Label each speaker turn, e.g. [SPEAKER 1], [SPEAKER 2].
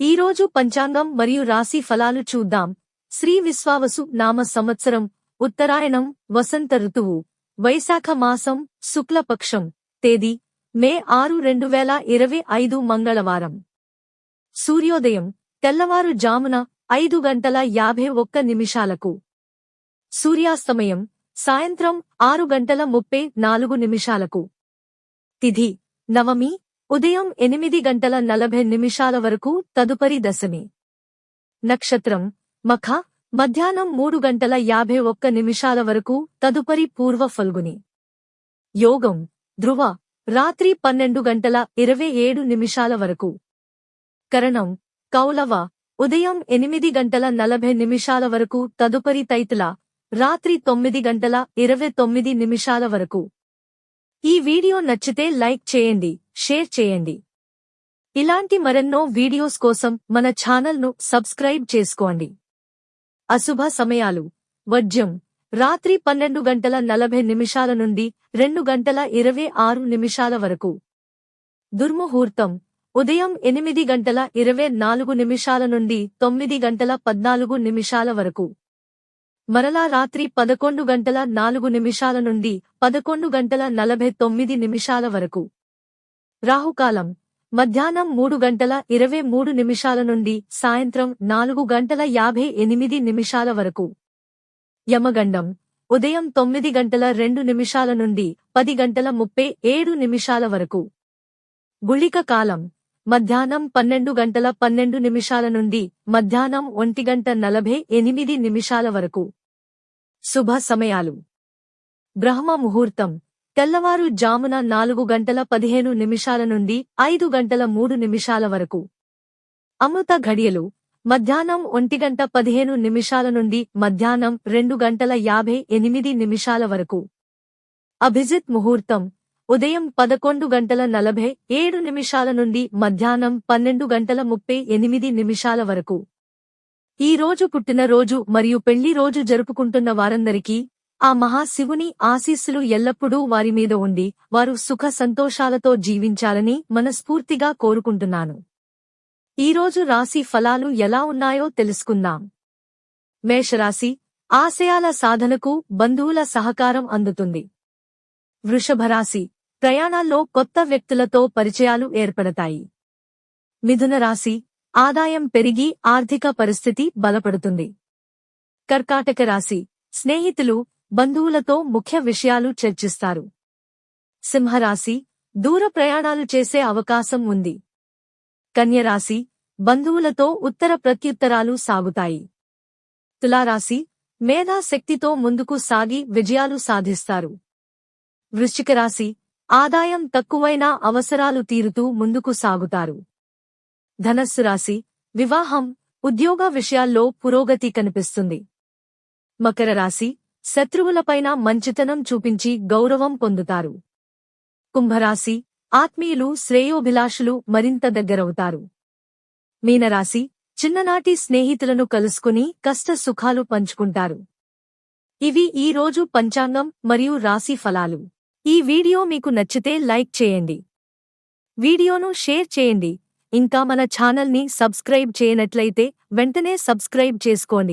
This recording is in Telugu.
[SPEAKER 1] ఈరోజు పంచాంగం మరియు రాశి ఫలాలు చూద్దాం. శ్రీ విశ్వావసు నామ సంవత్సరం, ఉత్తరాయణం, వసంత ఋతువు, వైశాఖ మాసం, శుక్లపక్షం, తేదీ మే 6, 2025 మంగళవారం. సూర్యోదయం తెల్లవారు జామున 5:51 సూర్యాస్తమయం సాయంత్రం 6:34 తిథి నవమి ఉదయం 8:40 వరకు, తదుపరి దశమి. నక్షత్రం మఖ మధ్యాహ్నం 3:51 వరకు, తదుపరి పూర్వ ఫల్గుని. యోగం ధ్రువ రాత్రి 12:27 వరకు. కరణం కౌలవ ఉదయం 8:40 వరకు, తదుపరి తైతుల రాత్రి 9:29 వరకు. ఈ వీడియో నచ్చితే లైక్ చేయండి, షేర్ చేయండి. ఇలాంటి మరెన్నో వీడియోస్ కోసం మన ఛానల్ను సబ్స్క్రైబ్ చేసుకోండి. అశుభ సమయాలు వర్జ్యం రాత్రి 12:40 నుండి 2:26 వరకు. దుర్ముహూర్తం ఉదయం 8:24 నుండి 9:14 వరకు. మరలా రాత్రి 11:04 నుండి 11:49 వరకు. రాహుకాలం మధ్యాహ్నం 3:23 నుండి సాయంత్రం 4:58 వరకు. యమగండం ఉదయం 9:02 నుండి 10:37 వరకు. గుళిక కాలం మధ్యాహ్నం 12:12 నుండి మధ్యాహ్నం 1:48 వరకు. శుభ సమయాలు బ్రహ్మ ముహూర్తం తెల్లవారు జామున 4:15 నుండి 5:03 వరకు. అమృత ఘడియలు మధ్యాహ్నం 1:15 నుండి మధ్యాహ్నం 2:58 వరకు. అభిజిత్ ముహూర్తం ఉదయం 11:47 నుండి మధ్యాహ్నం 12:38 వరకు. ఈ రోజు పుట్టినరోజు మరియు పెళ్లి రోజు జరుపుకుంటున్న వారందరికీ ఆ మహాశివుని ఆశీస్సులు ఎల్లప్పుడూ వారి మీద ఉండి వారు సుఖ సంతోషాలతో జీవించాలని మనస్ఫూర్తిగా కోరుకుంటున్నాను. ఈరోజు రాశి ఫలాలు ఎలా ఉన్నాయో తెలుసుకుందాం. మేషరాశి ఆశయాల సాధనకు బంధువుల సహకారం అందుతుంది. వృషభరాశి ప్రయాణాల్లో కొత్త వ్యక్తులతో పరిచయాలు ఏర్పడతాయి. మిథున రాశి ఆదాయం పెరిగి ఆర్థిక పరిస్థితి బలపడుతుంది. కర్కాటక రాశి స్నేహితులు, బంధువులతో ముఖ్య విషయాలు చర్చిస్తారు. సింహరాశి దూర ప్రయాణాలు చేసే అవకాశం ఉంది. కన్యరాశి బంధువులతో ఉత్తర ప్రత్యుత్తరాలు సాగుతాయి. తులారాశి మేధాశక్తితో ముందుకు సాగి విజయాలు సాధిస్తారు. వృశ్చిక రాశి ఆదాయం తక్కువైనా అవసరాలు తీరుతూ ముందుకు సాగుతారు. ధనస్సు రాశి వివాహం, ఉద్యోగ విషయాల్లో పురోగతి కనిపిస్తుంది. మకర రాశి శత్రువులపైన మంచితనం చూపించి గౌరవం పొందుతారు. కుంభరాశి ఆత్మీయులు, శ్రేయోభిలాషులు మరింత దగ్గరవుతారు. మీనరాశి చిన్ననాటి స్నేహితులను కలుసుకుని కష్ట సుఖాలు పంచుకుంటారు. ఇవి ఈ రోజు పంచాంగం మరియు రాశి ఫలాలు. ఈ వీడియో మీకు నచ్చితే లైక్ చేయండి, వీడియోను షేర్ చేయండి. ఇంకా మన ఛానల్ని సబ్స్క్రైబ్ చేయనట్లయితే వెంటనే సబ్స్క్రైబ్ చేసుకోండి.